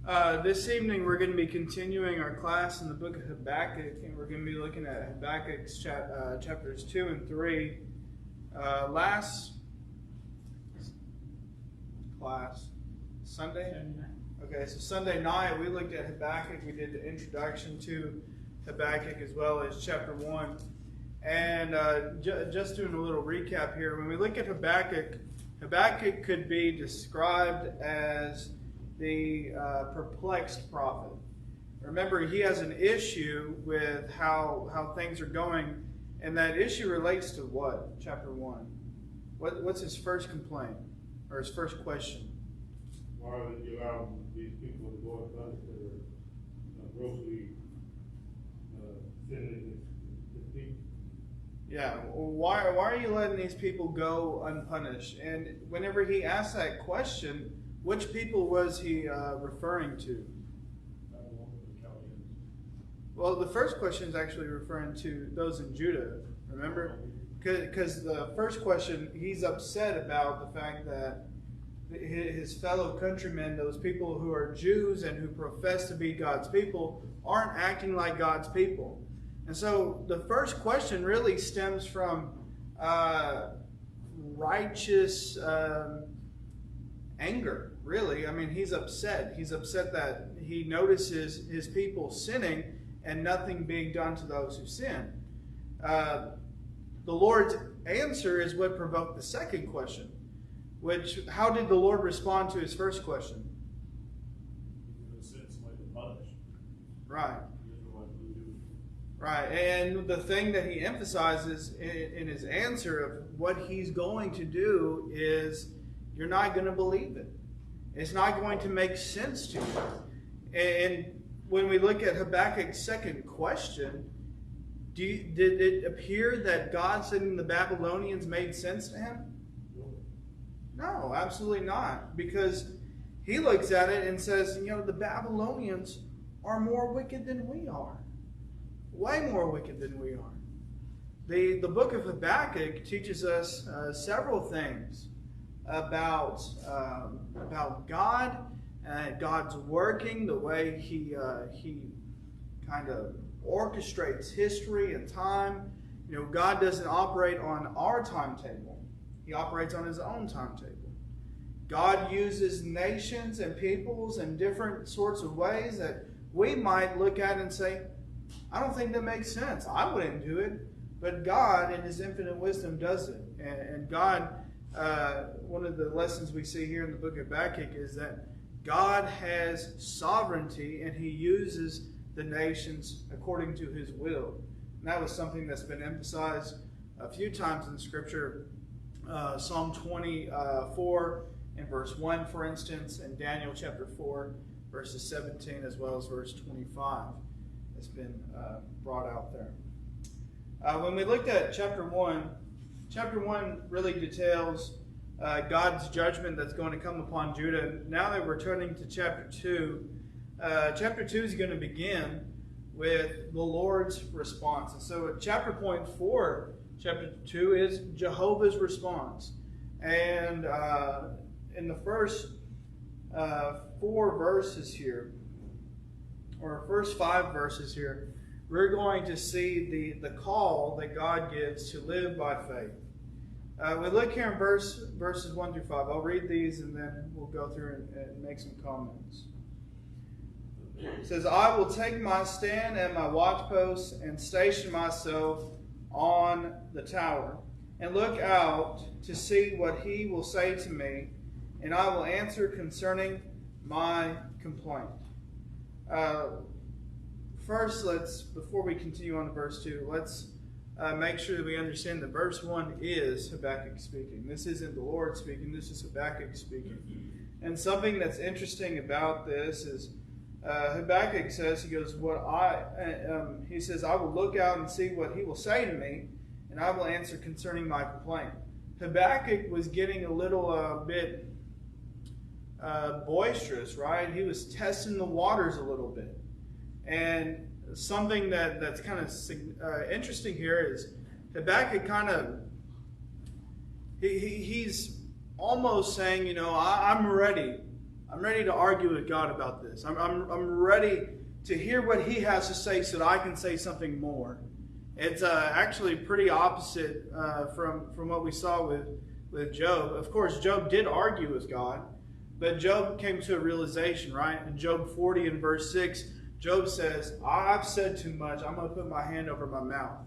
This evening we're going to be continuing our class in the book of Habakkuk, and we're going to be looking at Habakkuk's chapters 2 and 3. Last class, Sunday? Okay, so Sunday night we looked at Habakkuk. We did the introduction to Habakkuk as well as chapter 1. And just doing a little recap here, when we look at Habakkuk, Habakkuk could be described as the perplexed prophet. Remember, he has an issue with how things are going, and that issue relates to what? Chapter 1. What's his first complaint, or his first question? Why did you allow these people to go and punish their grossly sinning his people? Yeah, why are you letting these people go unpunished? And whenever he asked that question, which people was he referring to? Well, the first question is actually referring to those in Judah, remember? Because the first question, he's upset about the fact that his fellow countrymen, those people who are Jews and who profess to be God's people, aren't acting like God's people. And so the first question really stems from righteous anger, really. I mean, he's upset. He's upset that he notices his people sinning and nothing being done to those who sin. The Lord's answer is what provoked the second question, which, how did the Lord respond to his first question? Right. Right, and the thing that he emphasizes in his answer of what he's going to do is, you're not going to believe it. It's not going to make sense to you. And when we look at Habakkuk's second question, did it appear that God sending the Babylonians made sense to him? No, absolutely not. Because he looks at it and says, the Babylonians are more wicked than we are. Way more wicked than we are. The book of Habakkuk teaches us several things about God, God's working, the way he kind of orchestrates history and time. God doesn't operate on our timetable. He operates on his own timetable. God uses nations and peoples in different sorts of ways that we might look at and say, I don't think that makes sense. I wouldn't do it. But God, in his infinite wisdom, does it. And God, one of the lessons we see here in the book of Habakkuk is that God has sovereignty and he uses the nations according to his will. And that was something that's been emphasized a few times in the scripture. Psalm 24 in verse 1, for instance, and Daniel chapter 4, verses 17, as well as verse 25. Has been brought out there. When we looked at chapter 1 really details God's judgment that's going to come upon Judah. Now that we're turning to chapter 2, chapter 2 is going to begin with the Lord's response. And so chapter point 4, chapter 2 is Jehovah's response. And in the first 4 verses here, or first 5 verses here, we're going to see the call that God gives to live by faith. We look here in verses 1 through 5. I'll read these and then we'll go through and make some comments. It says, I will take my stand at my watchpost and station myself on the tower and look out to see what he will say to me, and I will answer concerning my complaint. First, before we continue on to verse 2, let's make sure that we understand that verse 1 is Habakkuk speaking. This isn't the Lord speaking, this is Habakkuk speaking. And something that's interesting about this is Habakkuk says, he says, I will look out and see what he will say to me, and I will answer concerning my complaint. Habakkuk was getting a little bit boisterous, right? He was testing the waters a little bit. And something that's kind of interesting here is Habakkuk he's almost saying, I'm ready I'm ready to argue with God about this. I'm ready to hear what he has to say so that I can say something more. It's actually pretty opposite from what we saw with Job. Of course, Job did argue with God, but Job came to a realization, right? In Job 40 and verse 6, Job says, I've said too much. I'm going to put my hand over my mouth.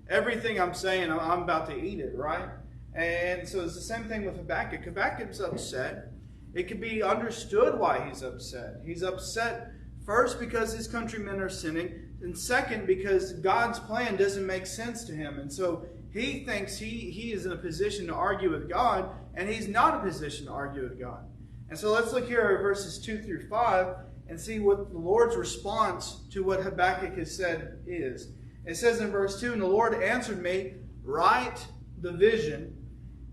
Everything I'm saying, I'm about to eat it, right? And so it's the same thing with Habakkuk. Habakkuk's upset. It can be understood why he's upset. He's upset first because his countrymen are sinning, and second because God's plan doesn't make sense to him. And so he thinks he is in a position to argue with God, and he's not in a position to argue with God. And so let's look here at verses 2 through 5 and see what the Lord's response to what Habakkuk has said is. It says in verse 2, And the Lord answered me, Write the vision,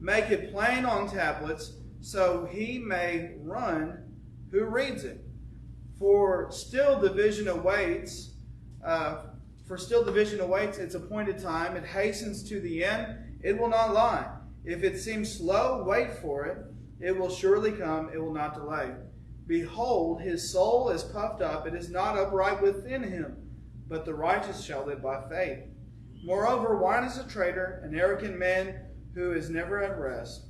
make it plain on tablets, so he may run who reads it. For still the vision awaits its appointed time. It hastens to the end. It will not lie. If it seems slow, wait for it. It will surely come. It will not delay. Behold, his soul is puffed up. It is not upright within him. But the righteous shall live by faith. Moreover, wine is a traitor, an arrogant man who is never at rest.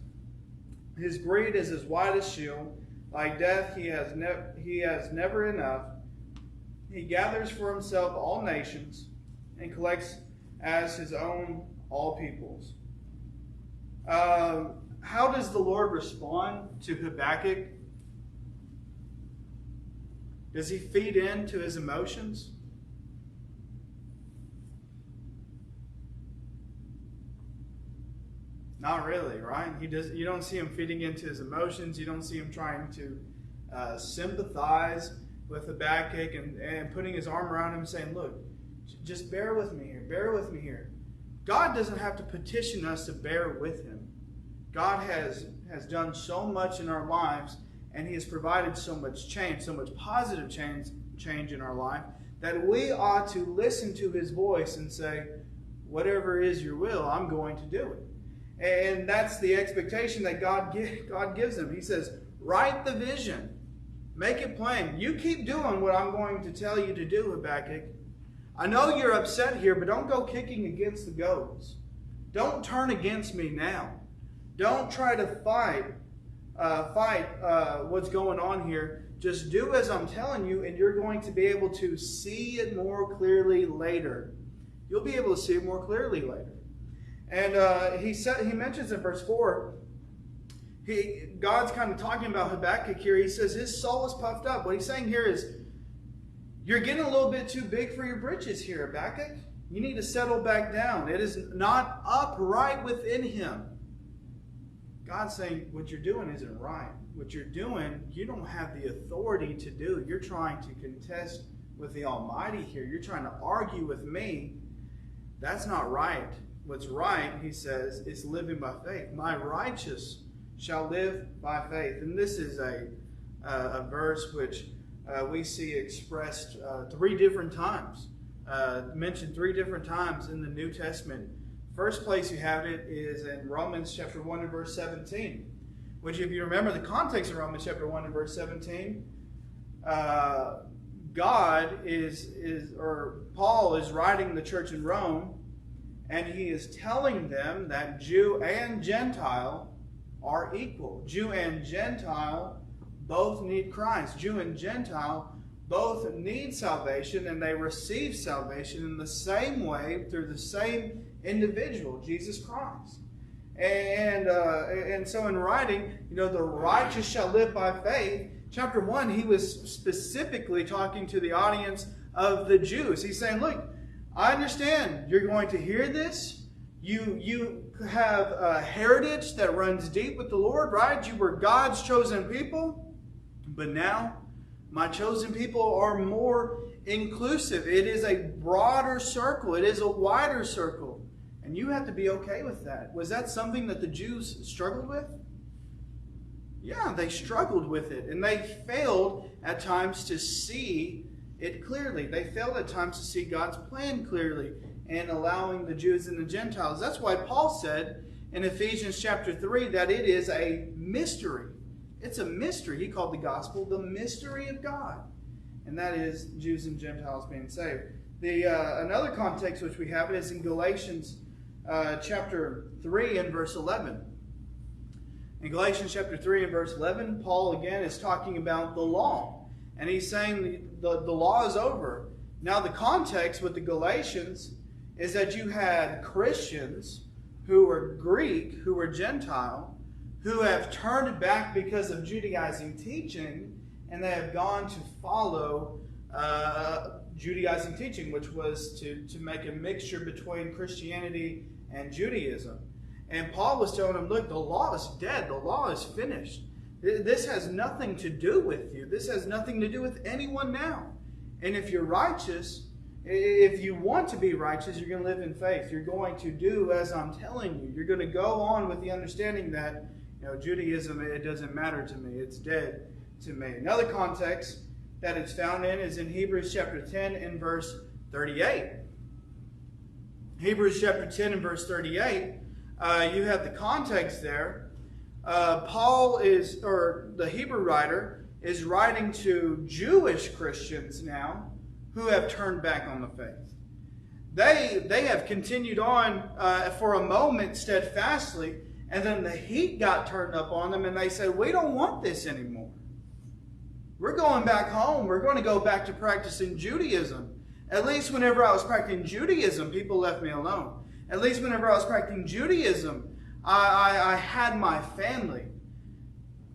His greed is as wide as Sheol. Like death, he has never enough. He gathers for himself all nations and collects as his own all peoples. How does the Lord respond to Habakkuk? Does he feed into his emotions? Not really, right? You don't see him feeding into his emotions. You don't see him trying to sympathize with Habakkuk and putting his arm around him saying, look, just bear with me here. Bear with me here. God doesn't have to petition us to bear with him. God has done so much in our lives, and he has provided so much change, so much positive change in our life, that we ought to listen to his voice and say, whatever is your will, I'm going to do it. And that's the expectation that God gives them. He says, write the vision. Make it plain. You keep doing what I'm going to tell you to do, Habakkuk. I know you're upset here, but don't go kicking against the goats. Don't turn against me now. Don't try to fight what's going on here. Just do as I'm telling you, and you're going to be able to see it more clearly later. You'll be able to see it more clearly later. And he mentions in verse 4, God's kind of talking about Habakkuk here. He says his soul is puffed up. What he's saying here is, you're getting a little bit too big for your britches here, Habakkuk. You need to settle back down. It is not upright within him. God's saying what you're doing isn't right. What you're doing, you don't have the authority to do. You're trying to contest with the Almighty here. You're trying to argue with me. That's not right. What's right, he says, is living by faith. My righteous shall live by faith. And this is a verse which we see expressed 3 different times, mentioned 3 different times in the New Testament. First place you have it is in Romans chapter 1 and verse 17, which, if you remember the context of Romans chapter 1 and verse 17, Paul is writing the church in Rome, and he is telling them that Jew and Gentile are equal. Jew and Gentile both need Christ. Jew and Gentile both need salvation, and they receive salvation in the same way through the same individual, Jesus Christ. And so in writing, the righteous shall live by faith. Chapter 1, he was specifically talking to the audience of the Jews. He's saying, look, I understand you're going to hear this. You have a heritage that runs deep with the Lord, right? You were God's chosen people. But now, my chosen people are more inclusive. It is a broader circle. It is a wider circle. And you have to be okay with that. Was that something that the Jews struggled with? Yeah, they struggled with it. And they failed at times to see it clearly. They failed at times to see God's plan clearly and allowing the Jews and the Gentiles. That's why Paul said in Ephesians chapter 3 that it is a mystery. It's a mystery. He called the gospel the mystery of God. And that is Jews and Gentiles being saved. Another context which we have is in Galatians chapter 3 and verse 11. In Galatians chapter 3 and verse 11, Paul again is talking about the law. And he's saying the law is over. Now the context with the Galatians is that you had Christians who were Greek, who were Gentile, who have turned back because of Judaizing teaching, and they have gone to follow Judaizing teaching, which was to make a mixture between Christianity and Judaism. And Paul was telling them, look, the law is dead. The law is finished. This has nothing to do with you. This has nothing to do with anyone now. And if you're righteous, if you want to be righteous, you're going to live in faith. You're going to do as I'm telling you. You're going to go on with the understanding that, Judaism, it doesn't matter to me. It's dead to me. Another context that it's found in is in Hebrews chapter 10 and verse 38. Hebrews chapter 10 and verse 38, you have the context there. The Hebrew writer is writing to Jewish Christians now who have turned back on the faith. They have continued on for a moment steadfastly, and then the heat got turned up on them, and they said, we don't want this anymore. We're going back home. We're going to go back to practicing Judaism. At least whenever I was practicing Judaism, people left me alone. At least whenever I was practicing Judaism, I had my family.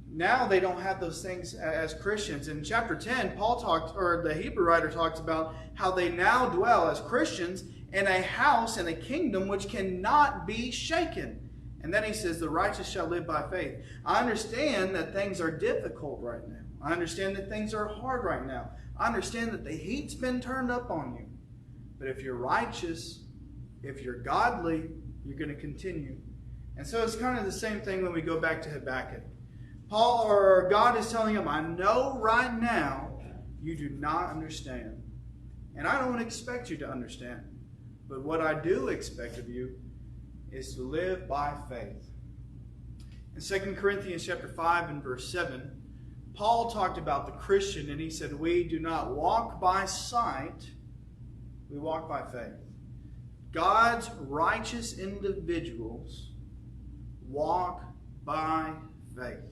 Now they don't have those things as Christians. In chapter 10, the Hebrew writer talks about how they now dwell as Christians in a house and a kingdom which cannot be shaken. And then he says, the righteous shall live by faith. I understand that things are difficult right now. I understand that things are hard right now. I understand that the heat's been turned up on you. But if you're righteous, if you're godly, you're going to continue. And so it's kind of the same thing when we go back to Habakkuk. God is telling him, I know right now you do not understand. And I don't expect you to understand. But what I do expect of you is to live by faith. In 2 Corinthians chapter 5 and verse 7, Paul talked about the Christian, and he said, we do not walk by sight, we walk by faith. God's righteous individuals walk by faith.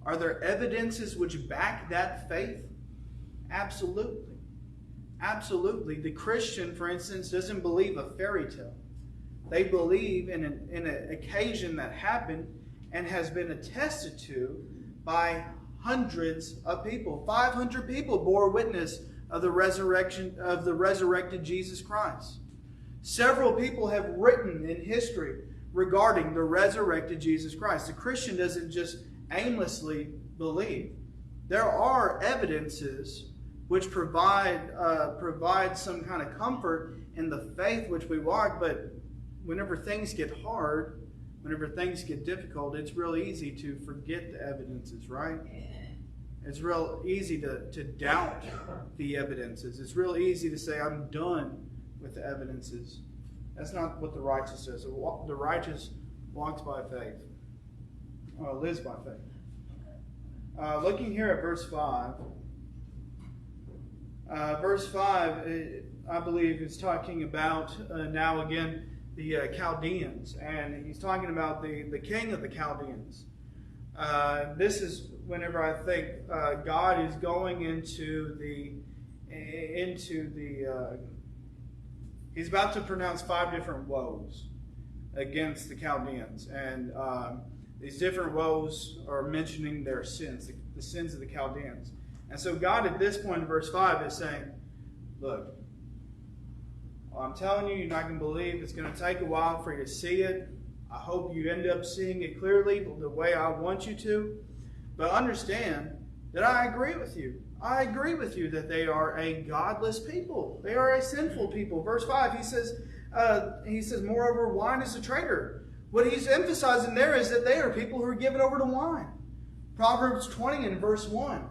Are there evidences which back that faith? Absolutely. Absolutely. The Christian, for instance, doesn't believe a fairy tale. They believe in an occasion that happened and has been attested to by hundreds of people. 500 people bore witness of the resurrection of the resurrected Jesus Christ. Several people have written in history regarding the resurrected Jesus Christ. The Christian doesn't just aimlessly believe. There are evidences which provide some kind of comfort in the faith which we walk, but whenever things get hard, whenever things get difficult, it's real easy to forget the evidences, right? It's real easy to doubt the evidences. It's real easy to say, I'm done with the evidences. That's not what the righteous does. The righteous walks by faith, lives by faith. Looking here at verse 5. Verse 5, I believe, is talking about now again the Chaldeans. And he's talking about the king of the Chaldeans. This is whenever I think God is going into the he's about to pronounce 5 different woes against the Chaldeans. And these different woes are mentioning their sins, the sins of the Chaldeans. And so God at this point in verse 5 is saying, look, I'm telling you, you're not going to believe. It's going to take a while for you to see it. I hope you end up seeing it clearly the way I want you to. But understand that I agree with you. I agree with you that they are a godless people. They are a sinful people. Verse 5, he says, moreover, wine is a traitor. What he's emphasizing there is that they are people who are given over to wine. Proverbs 20 and verse 1.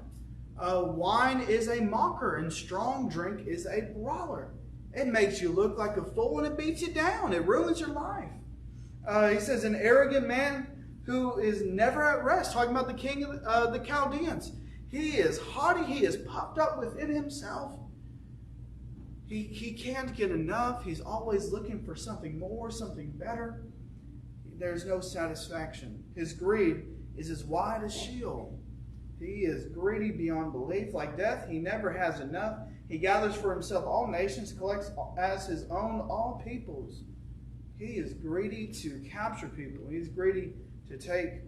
Wine is a mocker and strong drink is a brawler. It makes you look like a fool and it beats you down. It ruins your life. He says, an arrogant man who is never at rest, talking about the king of the Chaldeans. He is haughty. He is puffed up within himself. He can't get enough. He's always looking for something more, something better. There's no satisfaction. His greed is as wide as Sheol. He is greedy beyond belief. Like death, he never has enough. He gathers for himself all nations, collects as his own all peoples. He is greedy to capture people. He's greedy to take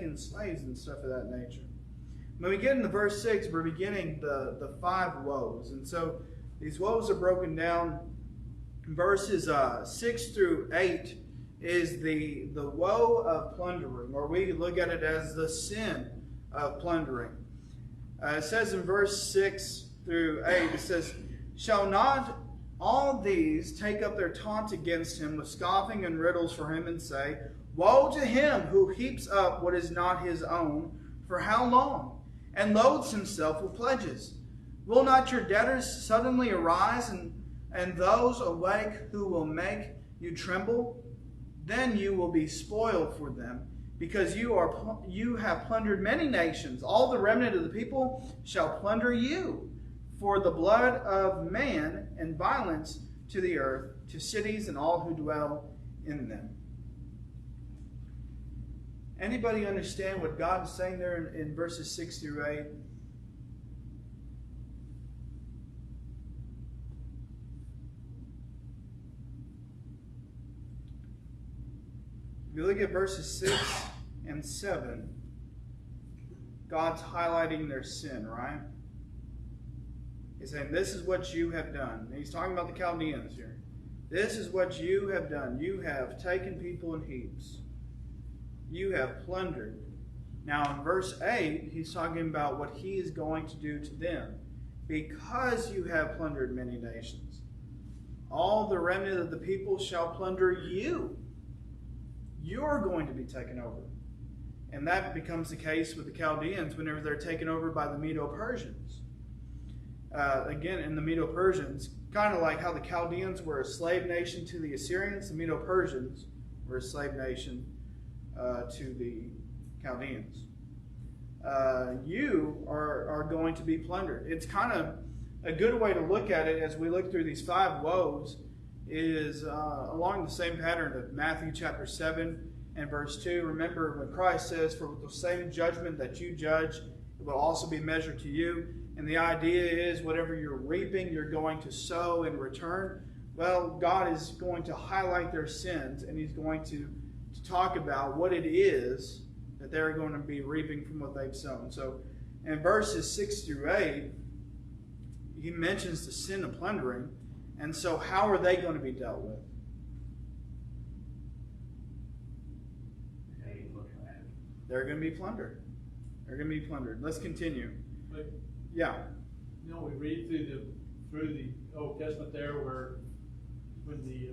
in slaves and stuff of that nature. When we get into verse 6, we're beginning the 5 woes. And so these woes are broken down. Verses 6 through 8 is the woe of plundering, or we look at it as the sin of plundering. It says in verse 6 through 8, it says, "Shall not all these take up their taunt against him with scoffing and riddles for him, and say, Woe to him who heaps up what is not his own, for how long? And loads himself with pledges. Will not your debtors suddenly arise, and those awake who will make you tremble? Then you will be spoiled for them, because you have plundered many nations. All the remnant of the people shall plunder you. For the blood of man and violence to the earth, to cities and all who dwell in them." Anybody understand what God is saying there in verses 6 through 8? If you look at verses 6 and 7, God's highlighting their sin, right? He's saying, this is what you have done. And he's talking about the Chaldeans here. This is what you have done. You have taken people in heaps. You have plundered. Now in verse 8, he's talking about what he is going to do to them. Because you have plundered many nations, all the remnant of the people shall plunder you. You're going to be taken over. And that becomes the case with the Chaldeans whenever they're taken over by the Medo-Persians. Again, in the Medo-Persians, kind of like how the Chaldeans were a slave nation to the Assyrians, the Medo-Persians were a slave nation to the Chaldeans. You are going to be plundered. It's kind of a good way to look at it as we look through these 5 woes is along the same pattern of Matthew chapter 7 and verse 2. Remember when Christ says, "For with the same judgment that you judge, it will also be measured to you." And the idea is whatever you're reaping, you're going to sow in return. Well, God is going to highlight their sins, and he's going to talk about what it is that they're going to be reaping from what they've sown. So in verses 6 through 8, he mentions the sin of plundering. And so how are they going to be dealt with? They're going to be plundered. They're going to be plundered. Let's continue. But, Yeah. you know, we read through the Old Testament there where when the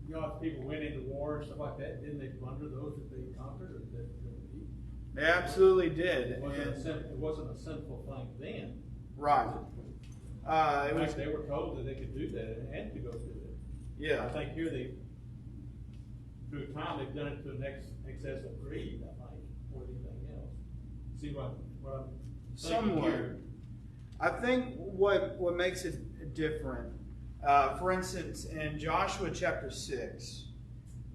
God's people went into war and stuff like that, didn't they plunder those that they conquered or that they beat? They absolutely did. It wasn't a sinful thing then. Right. In fact, they were told that they could do that and had to go through it. Yeah. I think here through time, they've done it to an excess of greed, I think, more than anything else. See what I'm thinking Somewhat. here? I think what makes it different, for instance, in Joshua chapter 6,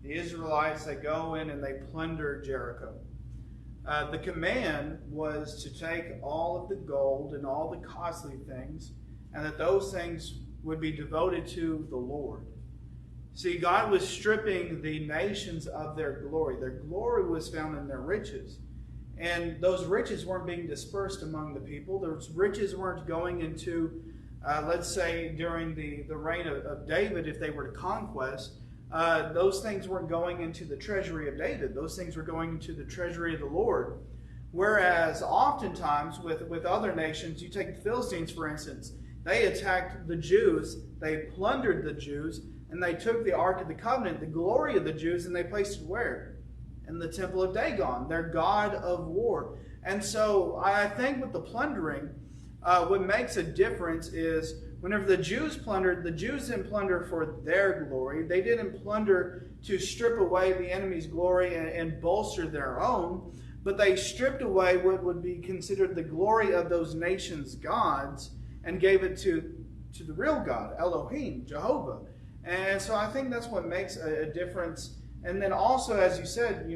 the Israelites, they go in and they plunder Jericho. The command was to take all of the gold and all the costly things, and that those things would be devoted to the Lord. See, God was stripping the nations of their glory. Their glory was found in their riches. And those riches weren't being dispersed among the people. Those riches weren't going into, let's say, during the reign of David, if they were to conquest, those things weren't going into the treasury of David. Those things were going into the treasury of the Lord. Whereas oftentimes with other nations, you take the Philistines, for instance, they attacked the Jews, they plundered the Jews, and they took the Ark of the Covenant, the glory of the Jews, and they placed it where? In the temple of Dagon, their god of war. And so I think with the plundering, what makes a difference is whenever the Jews plundered, the Jews didn't plunder for their glory. They didn't plunder to strip away the enemy's glory and bolster their own, but they stripped away what would be considered the glory of those nations' gods and gave it to the real God, Elohim, Jehovah. And so I think that's what makes a difference. And then also, as you said,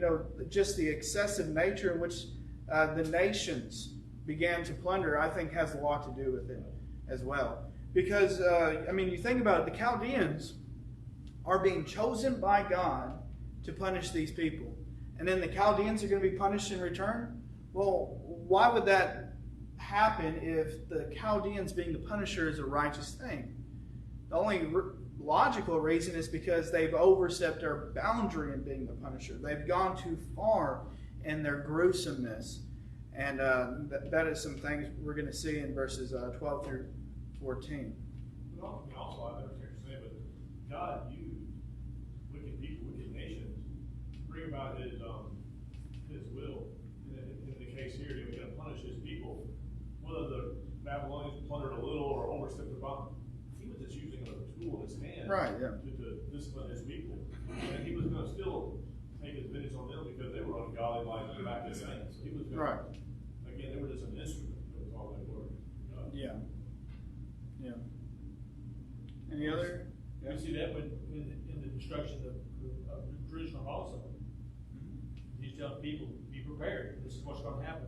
just the excessive nature in which the nations began to plunder, I think has a lot to do with it as well. Because, you think about it, the Chaldeans are being chosen by God to punish these people. And then the Chaldeans are going to be punished in return? Well, why would that happen if the Chaldeans being the punisher is a righteous thing? The only logical reason is because they've overstepped their boundary in being the punisher. They've gone too far in their gruesomeness. And that is some things we're going to see in verses 12 through 14. Also, I understand what you're saying, but God used wicked people, wicked nations, to bring about His will. In the case here, He was going to punish His people. Whether the Babylonians plundered a little or overstepped the bound, He was just using a tool in His hand, Right? Yeah. to discipline His people, and He was going to still take His vengeance on them because they were ungodly, like back in the saints. So He was going Right. Again, they were just an instrument. That was all they were. Yeah. Yeah. Any other? Yeah. You see that in the destruction of Jerusalem also. He's telling people, be prepared. This is what's going to happen.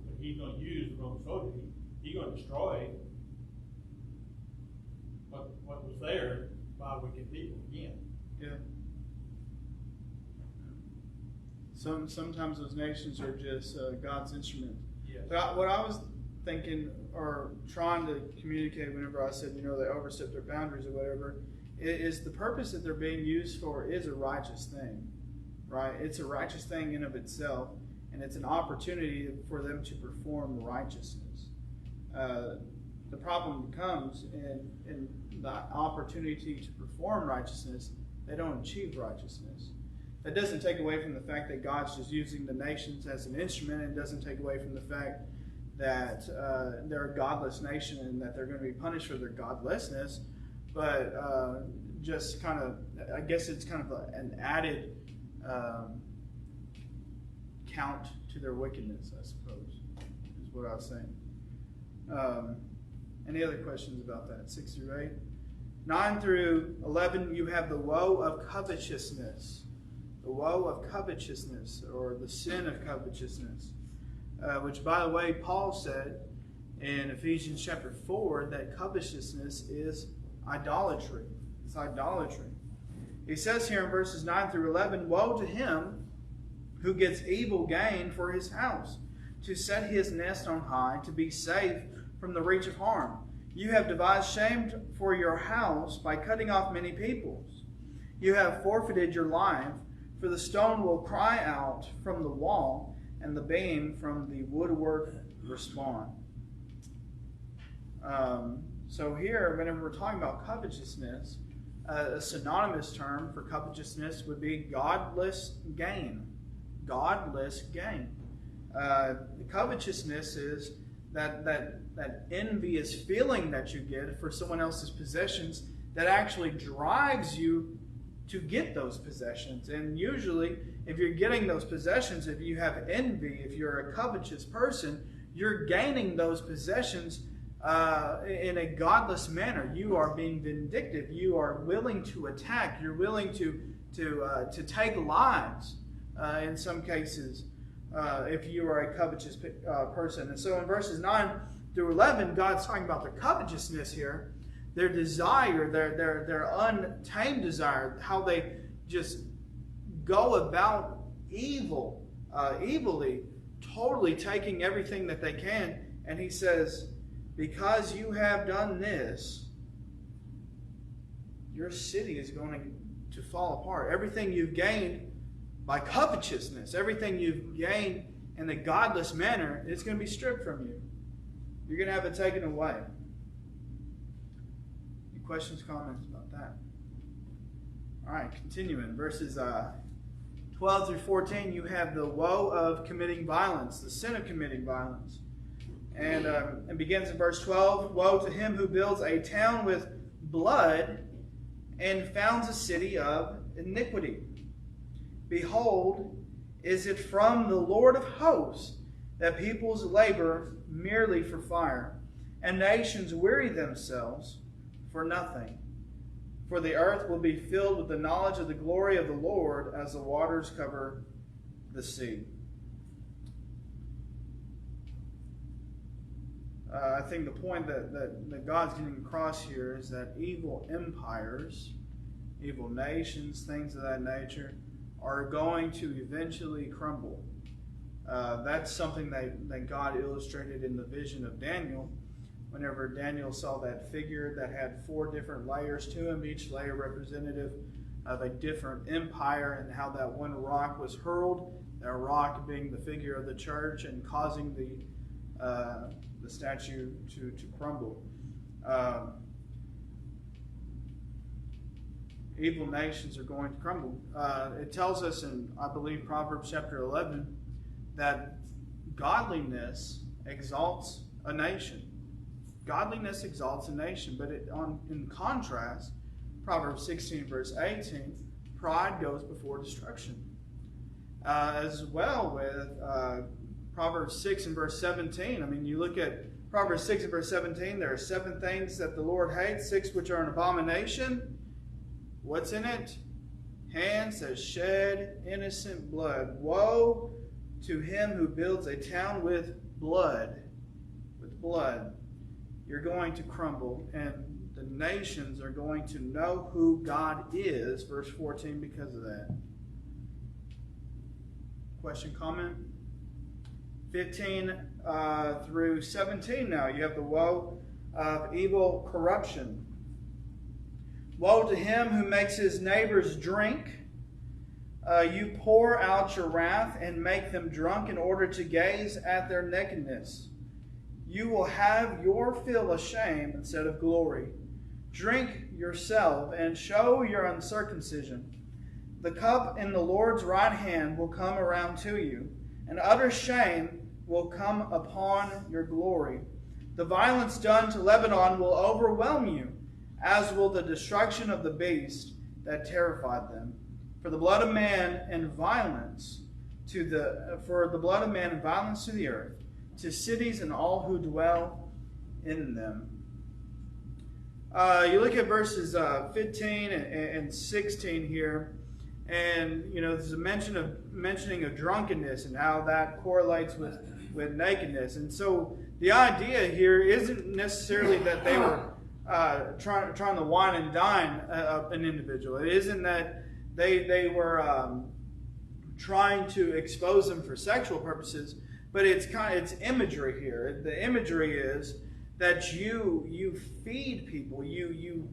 When He's going to use the Roman soldier, He's going to destroy what was there by wicked people again. Yeah. Sometimes those nations are just God's instrument. Yeah. But what I was thinking or trying to communicate whenever I said, they overstepped their boundaries or whatever, is the purpose that they're being used for is a righteous thing, right? It's a righteous thing in of itself, and it's an opportunity for them to perform righteousness. The problem comes in the opportunity to perform righteousness, they don't achieve righteousness. That doesn't take away from the fact that God's just using the nations as an instrument, and doesn't take away from the fact that they're a godless nation and that they're going to be punished for their godlessness. But just kind of, I guess it's kind of an added count to their wickedness, I suppose, is what I was saying. Any other questions about that? 6 through 8? 9 through 11, you have the woe of covetousness. The woe of covetousness, or the sin of covetousness, which, by the way, Paul said in Ephesians chapter 4 that covetousness is idolatry. It's idolatry. He says here in verses 9 through 11, woe to him who gets evil gain for his house, to set his nest on high, to be safe from the reach of harm. You have devised shame for your house by cutting off many peoples. You have forfeited your life, for the stone will cry out from the wall, and the beam from the woodwork respond. So here, whenever we're talking about covetousness, a synonymous term for covetousness would be godless gain. Godless gain. Covetousness is that envious feeling that you get for someone else's possessions that actually drives you to get those possessions. And usually, if you're getting those possessions, if you have envy, if you're a covetous person, you're gaining those possessions in a godless manner. You are being vindictive. You are willing to attack. You're willing to take lives in some cases if you are a covetous person. And so in verses 9 through 11, God's talking about the covetousness here. Their desire, their untamed desire, how they just go about evilly, totally taking everything that they can. And he says, because you have done this, your city is going to fall apart. Everything you've gained by covetousness, everything you've gained in a godless manner, it's going to be stripped from you. You're going to have it taken away. Questions, comments about that? All right, continuing. Verses 12 through 14, you have the woe of committing violence, the sin of committing violence. And begins in verse 12. Woe to him who builds a town with blood and founds a city of iniquity. Behold, is it from the Lord of hosts that peoples labor merely for fire, and nations weary themselves for nothing? For the earth will be filled with the knowledge of the glory of the Lord as the waters cover the sea. I think the point that God's getting across here is that evil empires, evil nations, things of that nature, are going to eventually crumble. That's something that God illustrated in the vision of Daniel. Whenever Daniel saw that figure that had 4 different layers to him, each layer representative of a different empire, and how that one rock was hurled, that rock being the figure of the church and causing the statue to crumble. Evil nations are going to crumble. It tells us in, I believe, Proverbs chapter 11, that godliness exalts a nation. Godliness exalts a nation, but in contrast, Proverbs 16 verse 18, pride goes before destruction. As well with Proverbs 6 and verse 17. I mean, you look at Proverbs 6 and verse 17, there are 7 things that the Lord hates, 6 which are an abomination. What's in it? Hands that shed innocent blood. Woe to him who builds a town with blood. With blood. You're going to crumble, and the nations are going to know who God is, verse 14, because of that. Question, comment? 15 through 17 now. You have the woe of evil corruption. Woe to him who makes his neighbors drink. You pour out your wrath and make them drunk in order to gaze at their nakedness. You will have your fill of shame instead of glory. Drink yourself and show your uncircumcision. The cup in the Lord's right hand will come around to you, and utter shame will come upon your glory. The violence done to Lebanon will overwhelm you, as will the destruction of the beast that terrified them. For the blood of man and violence to the earth, to cities and all who dwell in them. You look at verses 15 and 16 here, and there's a mentioning of drunkenness and how that correlates with nakedness. And so the idea here isn't necessarily that they were trying to wine and dine an individual. It isn't that they were trying to expose them for sexual purposes, but it's imagery here. The imagery is that you feed people, you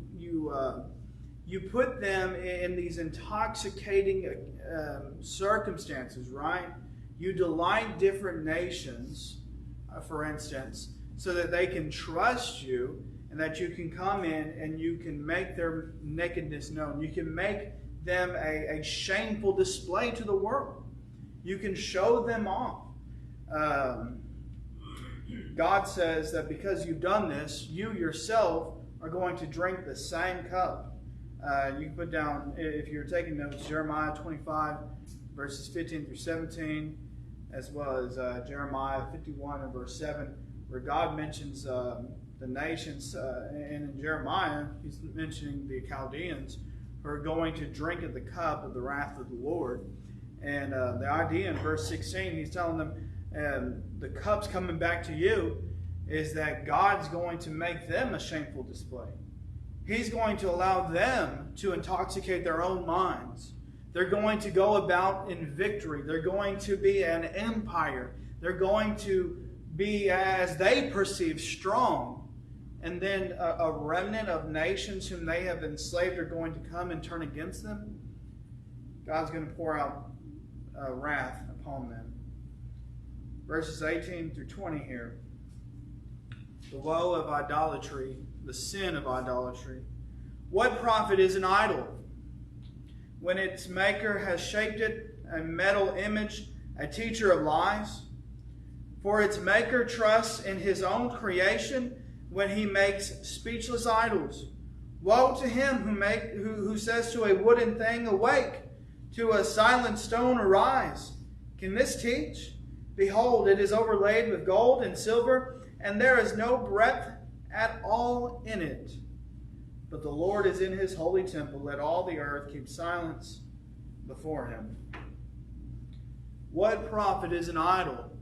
put them in these intoxicating circumstances, right? You delight different nations, for instance, so that they can trust you, and that you can come in and you can make their nakedness known. You can make them a shameful display to the world. You can show them off. God says that because you've done this, you yourself are going to drink the same cup. You can put down, if you're taking notes, Jeremiah 25, verses 15 through 17, as well as Jeremiah 51 and verse 7, where God mentions the nations, and in Jeremiah, he's mentioning the Chaldeans, who are going to drink of the cup of the wrath of the Lord. And the idea in verse 16, he's telling them, the cup's coming back to you, is that God's going to make them a shameful display. He's going to allow them to intoxicate their own minds. They're going to go about in victory. They're going to be an empire. They're going to be, as they perceive, strong. And then a remnant of nations whom they have enslaved are going to come and turn against them. God's going to pour out wrath upon them. Verses 18 through 20 here. The woe of idolatry, the sin of idolatry. What profit is an idol when its maker has shaped it, a metal image, a teacher of lies? For its maker trusts in his own creation when he makes speechless idols. Woe to him who says to a wooden thing, awake, to a silent stone, arise. Can this teach? Behold, it is overlaid with gold and silver, and there is no breadth at all in it. But the Lord is in his holy temple. Let all the earth keep silence before him. What prophet is an idol?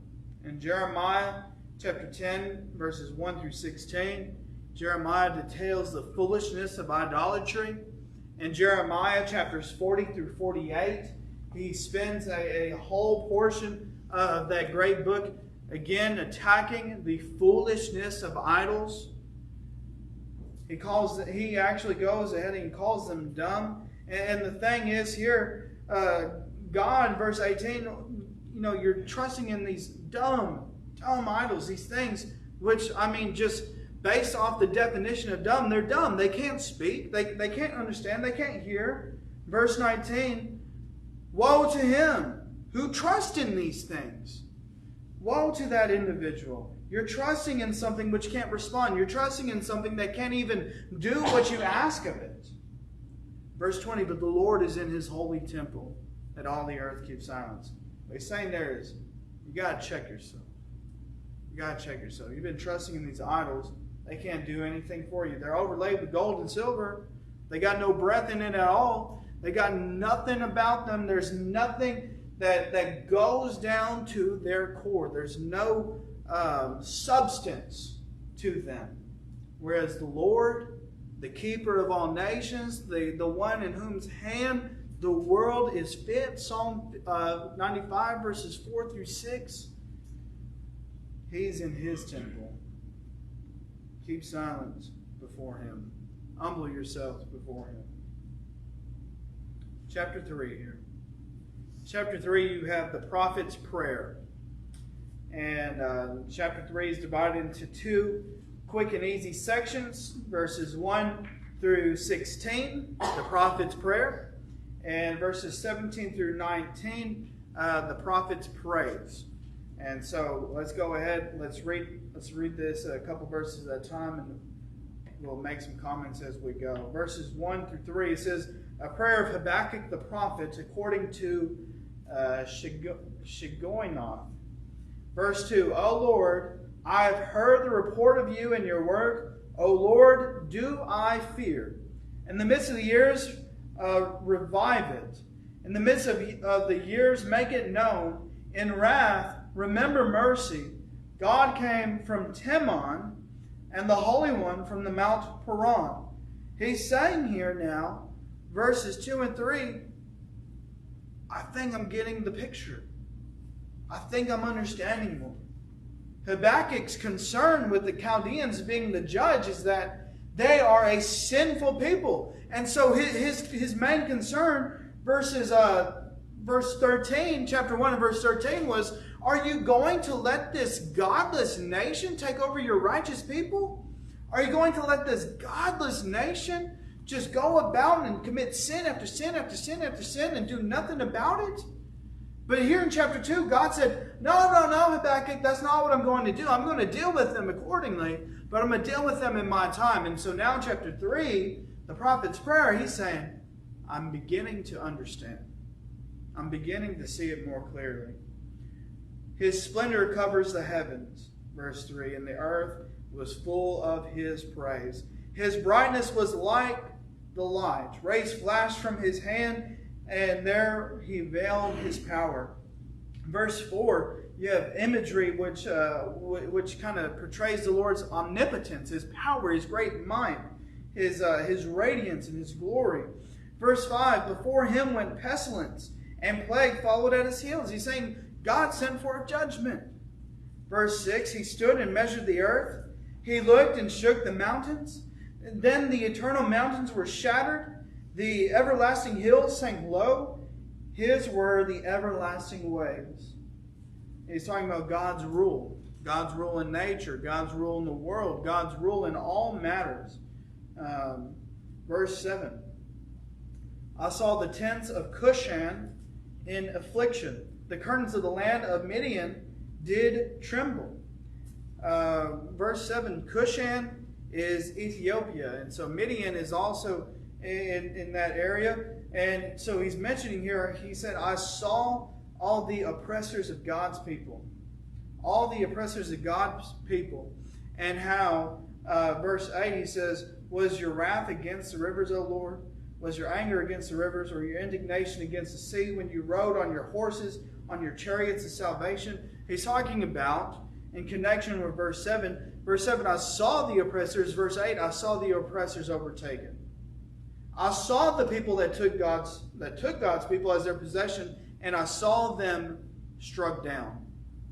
In Jeremiah chapter 10, verses 1 through 16, Jeremiah details the foolishness of idolatry. In Jeremiah chapters 40 through 48, he spends a whole portion of that great book again attacking the foolishness of idols. He actually goes ahead and calls them dumb. And the thing is here, God, verse 18, you're trusting in these dumb idols, these things which, just based off the definition of dumb, they're dumb. They can't speak. They can't understand. They can't hear. Verse 19, woe to him who trusts in these things. Woe to that individual. You're trusting in something which can't respond. You're trusting in something that can't even do what you ask of it. Verse 20, but the Lord is in his holy temple, that all the earth keeps silence. What he's saying there is, you got to check yourself. You got to check yourself. You've been trusting in these idols. They can't do anything for you. They're overlaid with gold and silver. They got no breath in it at all. They got nothing about them. There's nothing that goes down to their core. There's no substance to them. Whereas the Lord, the keeper of all nations, the one in whose hand the world is fit, Psalm 95 verses 4 through 6, he's in his temple. Keep silence before him. Humble yourselves before him. Chapter 3 here. Chapter 3, you have the prophet's prayer. And chapter 3 is divided into two quick and easy sections. Verses 1 through 16, the prophet's prayer. And verses 17 through 19, the prophet's praise. And so let's go ahead. Let's read this a couple verses at a time, and we'll make some comments as we go. Verses 1 through 3, it says, a prayer of Habakkuk the prophet according to Shigionoth. Verse 2, O Lord, I have heard the report of you and your work. O Lord, do I fear? In the midst of the years, revive it. In the midst of the years, make it known. In wrath, remember mercy. God came from Teman, and the Holy One from the Mount Paran. He's saying here now, verses 2 and 3, I think I'm getting the picture. I think I'm understanding more. Habakkuk's concern with the Chaldeans being the judge is that they are a sinful people. And so his main concern, verse 13, chapter 1 and verse 13 was, are you going to let this godless nation take over your righteous people? Are you going to let this godless nation just go about and commit sin after sin after sin after sin and do nothing about it? But here in chapter 2, God said, no, Habakkuk, that's not what I'm going to do. I'm going to deal with them accordingly, but I'm going to deal with them in my time. And so now in chapter 3, the prophet's prayer, he's saying, I'm beginning to understand. I'm beginning to see it more clearly. His splendor covers the heavens, verse 3, and the earth was full of his praise. His brightness was like the light. Rays flashed from his hand, and there he veiled his power. Verse 4, you have imagery which kind of portrays the Lord's omnipotence, his power, his great might, his radiance and his glory. Verse 5, before him went pestilence, and plague followed at his heels. He's saying God sent forth judgment. Verse 6, he stood and measured the earth. He looked and shook the mountains. And then the eternal mountains were shattered. The everlasting hills sank low. His were the everlasting waves. He's talking about God's rule. God's rule in nature. God's rule in the world. God's rule in all matters. Verse 7. I saw the tents of Cushan in affliction. The curtains of the land of Midian did tremble. Verse 7, Cushan is Ethiopia. And so Midian is also in that area. And so he's mentioning here, he said, I saw all the oppressors of God's people. All the oppressors of God's people. And how, verse 8, he says, was your wrath against the rivers, O Lord? Was your anger against the rivers, or your indignation against the sea when you rode on your horses, on your chariots of salvation? He's talking about, in connection with verse 7, verse 7, I saw the oppressors. Verse 8, I saw the oppressors overtaken. I saw the people that took God's people as their possession, and I saw them struck down.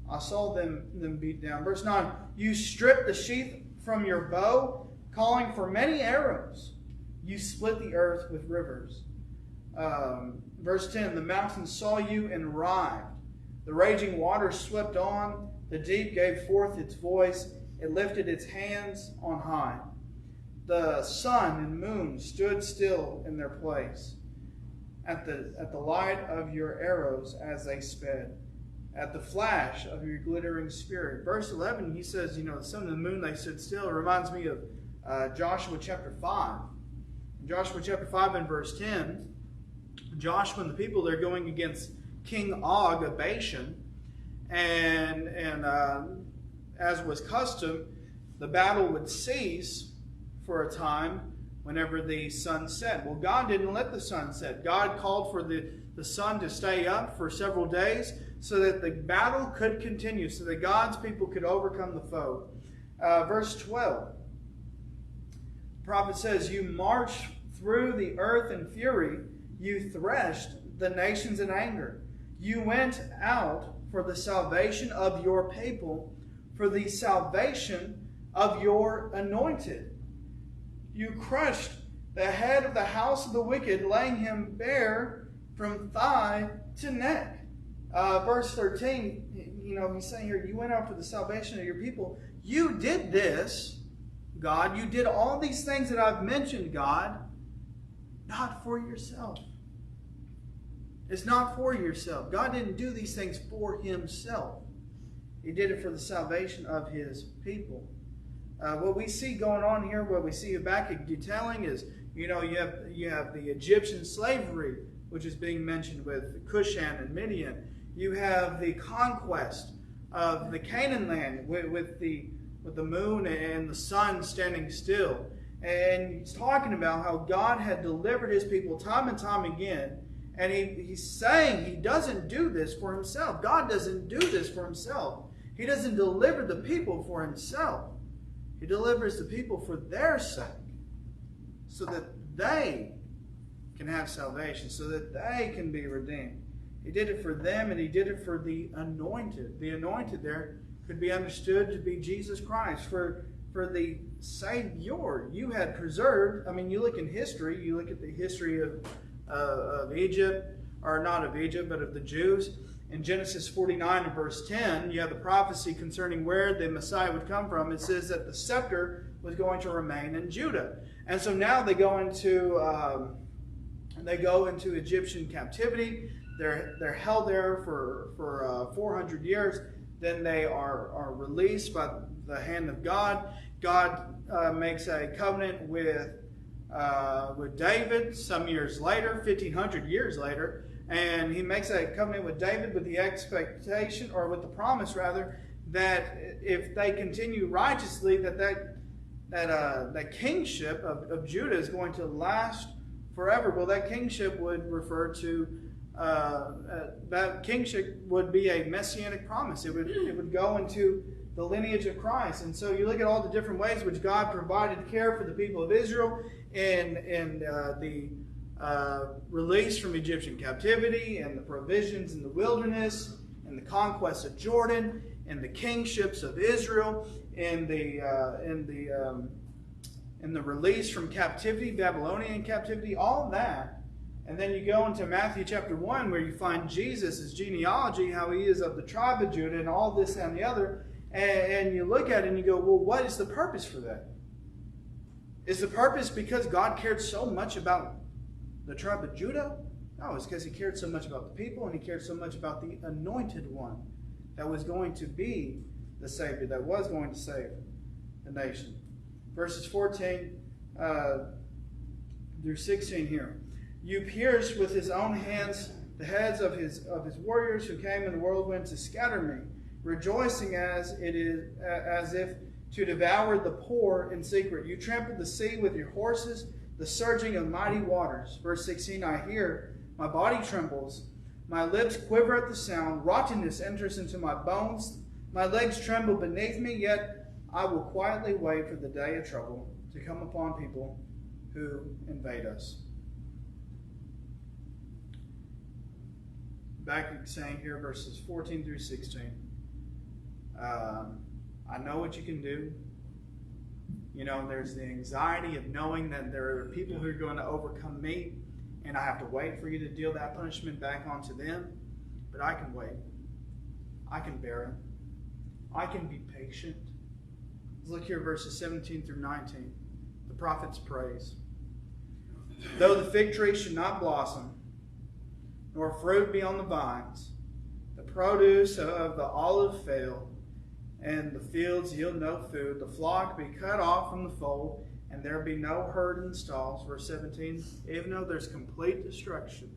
I saw them beat down. Verse 9, you stripped the sheath from your bow, calling for many arrows. You split the earth with rivers. Verse 10, the mountains saw you and writhed. The raging waters swept on. The deep gave forth its voice. It lifted its hands on high. The sun and moon stood still in their place at the light of your arrows as they sped, at the flash of your glittering spirit. Verse 11, he says, the sun and the moon, they stood still. It reminds me of Joshua chapter 5. In Joshua chapter 5 and verse 10, Joshua and the people, they're going against King Og of Bashan. And as was custom, the battle would cease for a time whenever the sun set. Well, God didn't let the sun set. God called for the sun to stay up for several days so that the battle could continue, so that God's people could overcome the foe. Verse 12, the prophet says, you marched through the earth in fury. You threshed the nations in anger. You went out for the salvation of your people, for the salvation of your anointed. You crushed the head of the house of the wicked, laying him bare from thigh to neck. Verse 13, he's saying here, you went out for the salvation of your people. You did this, God. You did all these things that I've mentioned, God, not for yourself. It's not for yourself. God didn't do these things for himself. He did it for the salvation of his people. What we see going on here, what we see Habakkuk detailing is, you have the Egyptian slavery, which is being mentioned with Cushan and Midian. You have the conquest of the Canaan land with the moon and the sun standing still. And he's talking about how God had delivered his people time and time again. And he's saying he doesn't do this for himself. God doesn't do this for himself. He doesn't deliver the people for himself. He delivers the people for their sake, so that they can have salvation, so that they can be redeemed. He did it for them, and he did it for the anointed. The anointed there could be understood to be Jesus Christ. For the Savior you had preserved. I mean, you look in history, you look at the history of Egypt, or not of Egypt, but of the Jews. In Genesis 49 and verse 10, you have the prophecy concerning where the Messiah would come from. It says that the scepter was going to remain in Judah. And so now they go into Egyptian captivity. They're held there for 400 years. Then they are released by the hand of God. God makes a covenant with David some years later, 1,500 years later. And he makes a covenant with David with the expectation, or with the promise rather, that if they continue righteously, that kingship of Judah is going to last forever. Well, that kingship would refer to that kingship would be a messianic promise. It would go into the lineage of Christ. And so you look at all the different ways which God provided care for the people of Israel and the release from Egyptian captivity, and the provisions in the wilderness, and the conquest of Jordan, and the kingships of Israel, and the release from captivity, Babylonian captivity, all that. And then you go into Matthew chapter 1, where you find Jesus' genealogy, how he is of the tribe of Judah, and all this and the other. And you look at it and you go, well, what is the purpose for that? Is the purpose because God cared so much about the tribe of Judah? No, it's because he cared so much about the people, and he cared so much about the anointed one. that was going to be the Savior, that was going to save the nation. Verses 14 through 16 here. You pierced with his own hands the heads of his warriors who came in the whirlwind to scatter me, rejoicing as if to devour the poor in secret. You trampled the sea with your horses, the surging of mighty waters. Verse 16, I hear, my body trembles, my lips quiver at the sound, rottenness enters into my bones, my legs tremble beneath me, yet I will quietly wait for the day of trouble to come upon people who invade us. Habakkuk saying here, verses 14 through 16, I know what you can do. You know, there's the anxiety of knowing that there are people who are going to overcome me, and I have to wait for you to deal that punishment back onto them. But I can wait. I can bear it. I can be patient. Let's look here, verses 17 through 19. The prophet's praise. Though the fig tree should not blossom, nor fruit be on the vines, the produce of the olive fail, and the fields yield no food, the flock be cut off from the fold, and there be no herd in the stalls. Verse 17, even though there's complete destruction.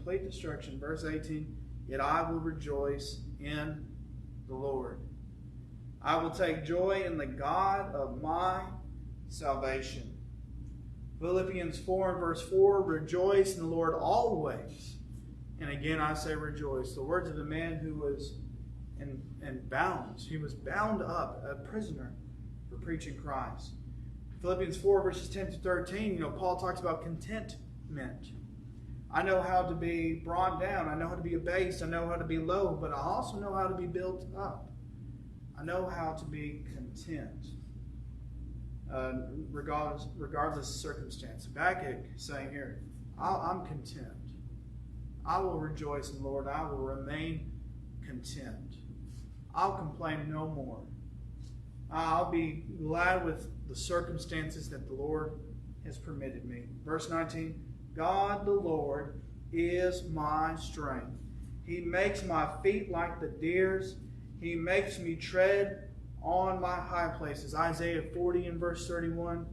Verse 18, yet I will rejoice in the Lord. I will take joy in the God of my salvation. Philippians 4 and verse 4, rejoice in the Lord always. And again I say rejoice. The words of a man who was in bounds. He was bound up, a prisoner, for preaching Christ. Philippians 4 verses 10 to 13, Paul talks about contentment. I know how to be brought down. I know how to be abased. I know how to be low. But I also know how to be built up. I know how to be content. Regardless of circumstance. Habakkuk saying here, I'm content. I will rejoice in the Lord. I will remain content. I'll complain no more. I'll be glad with the circumstances that the Lord has permitted me. Verse 19, God the Lord is my strength. He makes my feet like the deer's. He makes me tread on my high places. Isaiah 40 and verse 31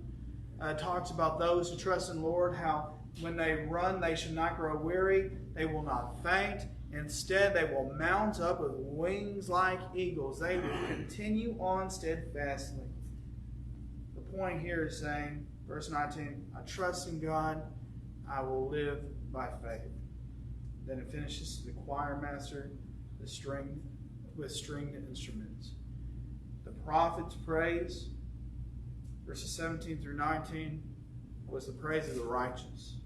talks about those who trust in the Lord, how when they run, they should not grow weary. They will not faint. Instead, they will mount up with wings like eagles. They will continue on steadfastly. The point here is saying, verse 19, I trust in God. I will live by faith. Then it finishes the choir master with stringed instruments. The prophet's praise, verses 17 through 19, was the praise of the righteous.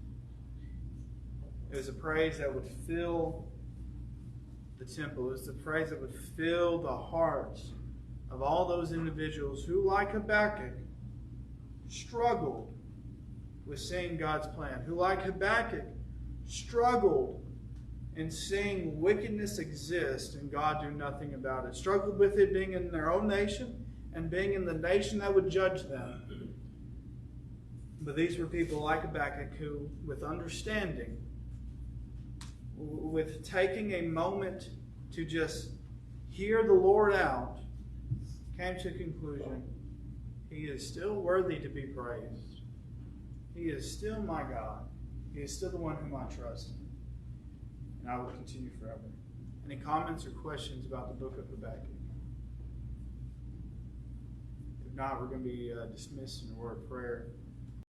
It was a praise that would fill the temple. It was the praise that would fill the hearts of all those individuals who, like Habakkuk, struggled with seeing God's plan. Who, like Habakkuk, struggled in seeing wickedness exist and God do nothing about it. Struggled with it being in their own nation and being in the nation that would judge them. But these were people like Habakkuk who, with understanding, with taking a moment to just hear the Lord out, came to a conclusion. He is still worthy to be praised. He is still my God. He is still the one whom I trust. And I will continue forever. Any comments or questions about the book of Habakkuk? If not, we're going to be dismissed in a word of prayer.